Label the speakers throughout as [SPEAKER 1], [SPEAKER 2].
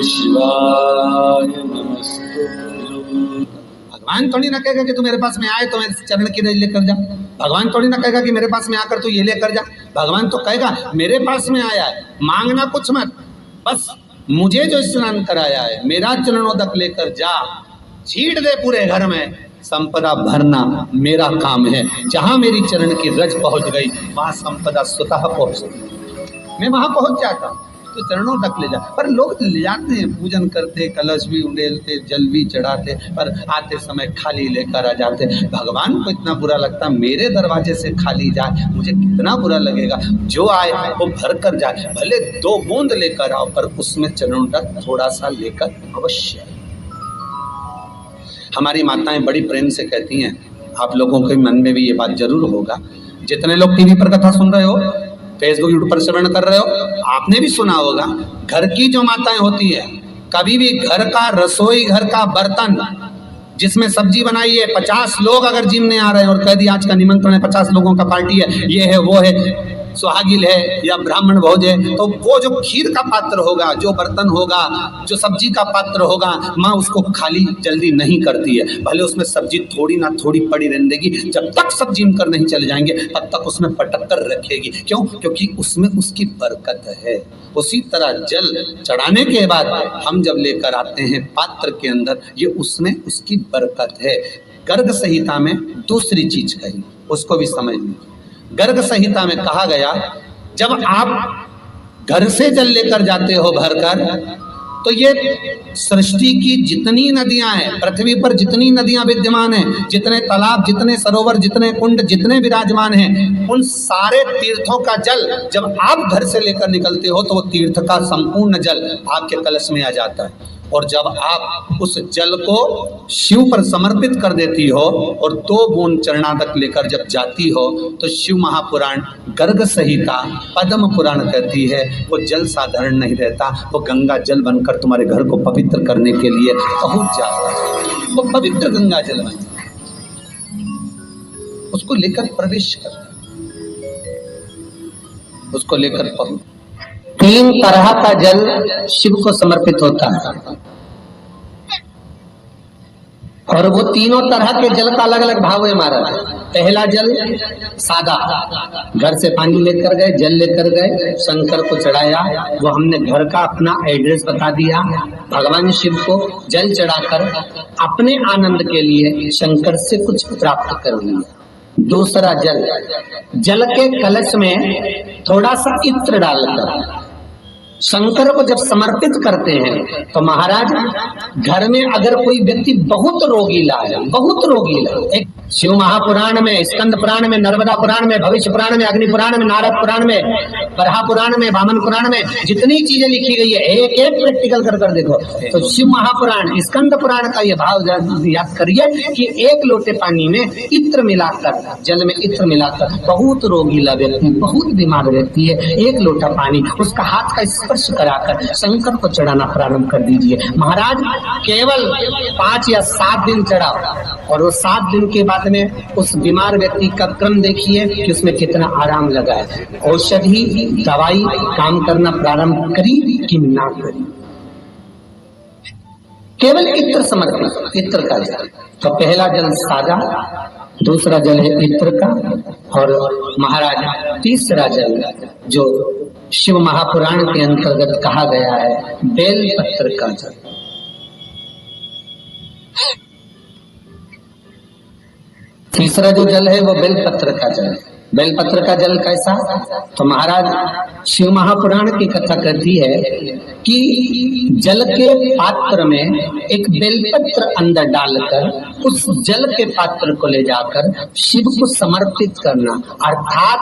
[SPEAKER 1] शिवाय नमस्ते। भगवान थोड़ी ना कहेगा कि तू मेरे पास में आए तो मेरे चरण की रज लेकर जा। भगवान थोड़ी ना कहेगा कि मेरे पास में आकर तू ये लेकर जा। भगवान तो कहेगा मेरे पास में आया है, मांगना कुछ मत, बस मुझे जो स्नान कराया है मेरा चरणोदक लेकर जा, छीट दे पूरे घर में, संपदा भरना मेरा काम है। जहां मेरी चरण की रज पहुंच गई वहां संपदा स्वतः पहुंचती, मैं वहां पहुंच जाता हूं। तो चरणों तक ले जा। पर लोग ले जाते हैं, पूजन करते, कलश भी उंडेलते, जल भी चढ़ाते, पर आते समय खाली लेकर आ जाते। भगवान को इतना बुरा लगता मेरे दरवाजे से खाली जाए, मुझे कितना बुरा लगेगा। जो आए वो भर कर जाए, भले 2 बूंद लेकर आओ, पर उसमें चरणों तक थोड़ा सा लेकर अवश्य। हमारी माताएं बड़ी प्रेम से कहती हैं, आप लोगों के मन में भी ये बात जरूर होगा, जितने लोग टीवी पर कथा सुन रहे हो, फेसबुक यूट्यूब पर श्रवण कर रहे हो, आपने भी सुना होगा, घर की जो माताएं होती है, कभी भी घर का रसोई घर का बर्तन जिसमें सब्जी बनाई है, 50 लोग अगर जिमने आ रहे हैं और कह दिया आज का निमंत्रण है, 50 लोगों का पार्टी है, ये है वो है, सुहागिल है या ब्राह्मण भोज है, तो वो जो खीर का पात्र होगा, जो बर्तन होगा, जो सब्जी का पात्र होगा, माँ उसको खाली जल्दी नहीं करती है। भले उसमें सब्जी थोड़ी ना थोड़ी पड़ी रहने देगी, जब तक सब जिम कर नहीं चले जाएंगे तब तक उसमें पटक कर रखेगी। क्यों? क्योंकि उसमें उसकी बरकत है। उसी तरह जल चढ़ाने के बाद हम जब लेकर आते हैं पात्र के अंदर, ये उसमें उसकी बरकत है। गर्ग संहिता में दूसरी चीज कही, उसको भी समझ लीजिए। गर्ग संहिता में कहा गया, जब आप घर से जल लेकर जाते हो भरकर, तो ये सृष्टि की जितनी नदियां हैं, पृथ्वी पर जितनी नदियां विद्यमान हैं, जितने तालाब, जितने सरोवर, जितने कुंड, जितने विराजमान हैं, उन सारे तीर्थों का जल जब आप घर से लेकर निकलते हो तो वो तीर्थ का संपूर्ण जल आपके कलश में आ जाता है। और जब आप उस जल को शिव पर समर्पित कर देती हो और 2 बूंद चरणादक लेकर जब जाती हो, तो शिव महापुराण गर्ग संहिता पद्म पुराण कहती है वो जल साधारण नहीं रहता, वो गंगा जल बनकर तुम्हारे घर को पवित्र करने के लिए पहुंच जाता है। वो पवित्र गंगा जल बन, उसको लेकर प्रवेश कर, उसको लेकर पहुंच। 3 तरह का जल शिव को समर्पित होता है, और वो तीनों तरह के जल का अलग अलग भाव है हमारा। पहला जल सादा, घर से पानी लेकर गए, जल लेकर गए, शंकर को चढ़ाया, वो हमने घर का अपना एड्रेस बता दिया, भगवान शिव को जल चढ़ाकर अपने आनंद के लिए शंकर से कुछ प्राप्त कर लिया। दूसरा जल, जल के कलश में थोड़ा सा इत्र डालकर शंकर को जब समर्पित करते हैं, तो महाराज घर में अगर कोई व्यक्ति बहुत रोगीला है, बहुत रोगीला, एक शिव महापुराण में, स्कंद पुराण में, नर्मदा पुराण में, भविष्य पुराण में, अग्नि पुराण में, नारद पुराण में, बरहा पुराण में, वामन पुराण में जितनी चीजें लिखी गई है, एक एक प्रैक्टिकल कर देखो। तो शिव महापुराण, स्कंद पुराण का ये भाव याद करिए कि 1 लोटे पानी में इत्र मिलाकर, जल में इत्र मिलाकर, बहुत रोगीला व्यक्ति, बहुत बीमार व्यक्ति है, 1 लोटा पानी उसका हाथ का स्पर्श कराकर शंकर को चढ़ाना प्रारंभ कर दीजिए। महाराज केवल 5 या 7 दिन चढ़ाओ, और वो 7 दिन के बाद में उस बीमार व्यक्ति का क्रम देखिए कि उसमें कितना आराम लगा है। औषधि दवाई काम करना प्रारंभ करी कि ना करी, केवल इत्र समर्पित, इत्र का जल। तो पहला जल सादा, दूसरा जल है इत्र का, और महाराज तीसरा जल जो शिव महापुराण के अंतर्गत कहा गया है, बेल पत्र का जल। तीसरा जो जल है वो बेलपत्र का जल है। बेलपत्र का जल कैसा? तो महाराज शिव महापुराण की कथा कहती है कि जल के पात्र में एक बेलपत्र अंदर डालकर उस जल के पात्र को ले जाकर शिव को समर्पित करना, अर्थात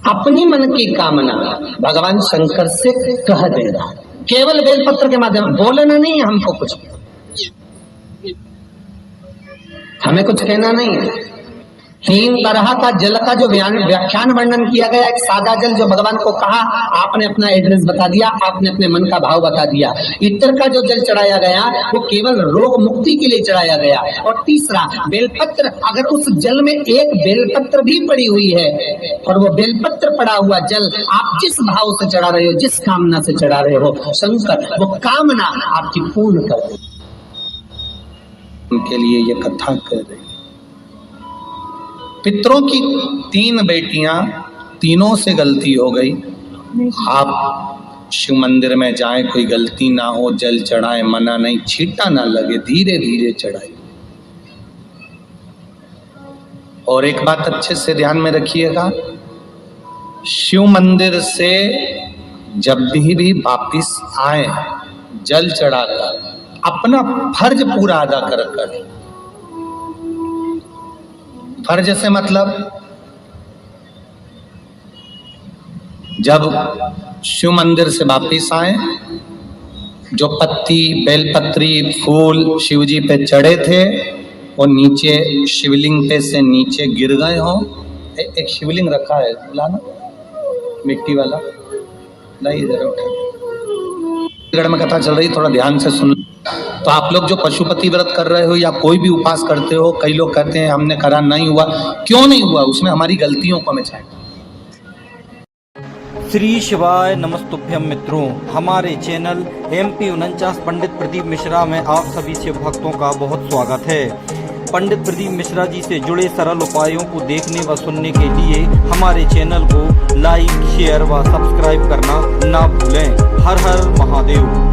[SPEAKER 1] अपनी मन की कामना भगवान शंकर से कह देना, केवल बेलपत्र के माध्यम, बोलना नहीं हमको कुछ, हमें कुछ कहना नहीं है, तीन तरह का जल का जो व्याख्यान वर्णन किया गया, एक सादा जल जो भगवान को कहा, आपने अपना एड्रेस बता दिया, आपने अपने मन का भाव बता दिया। इत्र का जो जल चढ़ाया गया वो केवल रोग मुक्ति के लिए चढ़ाया गया। और तीसरा बेलपत्र, अगर उस जल में एक बेलपत्र भी पड़ी हुई है और वो बेलपत्र पड़ा हुआ जल आप जिस भाव से चढ़ा रहे हो, जिस कामना से चढ़ा रहे हो, शंकर वो कामना आपकी पूर्ण कर दे। उनके लिए ये कथा कर रही। पितरों की 3 बेटियां, तीनों से गलती हो गई। आप शिव मंदिर में जाएं, कोई गलती ना हो, जल चढ़ाएं, मना नहीं, छींटा ना लगे, धीरे धीरे चढ़ाएं। और एक बात अच्छे से ध्यान में रखिएगा, शिव मंदिर से जब भी वापिस आए, जल चढ़ाकर अपना फर्ज पूरा अदा कर। फर्ज से मतलब जब शिव मंदिर से वापिस आए, जो पत्ती, बेलपत्री, फूल शिव जी पे चढ़े थे वो नीचे शिवलिंग पे से नीचे गिर गए हो। एक शिवलिंग रखा है, लाना मिट्टी वाला, नहीं इधर उठा। में कथा चल रही, थोड़ा ध्यान से सुन। तो आप लोग जो पशुपति व्रत कर रहे हो या कोई भी उपास करते हो, कई लोग कहते हैं हमने करा नहीं हुआ, क्यों नहीं हुआ? उसमें हमारी गलतियों को हमें चाहिए।
[SPEAKER 2] श्री शिवाय नमस्तुभ्यम मित्रों, हमारे चैनल MP 49 पंडित प्रदीप मिश्रा में आप सभी शिव भक्तों का बहुत स्वागत है। पंडित प्रदीप मिश्रा जी से जुड़े सरल उपायों को देखने व सुनने के लिए हमारे चैनल को लाइक, शेयर व सब्सक्राइब करना ना भूलें। हर हर महादेव।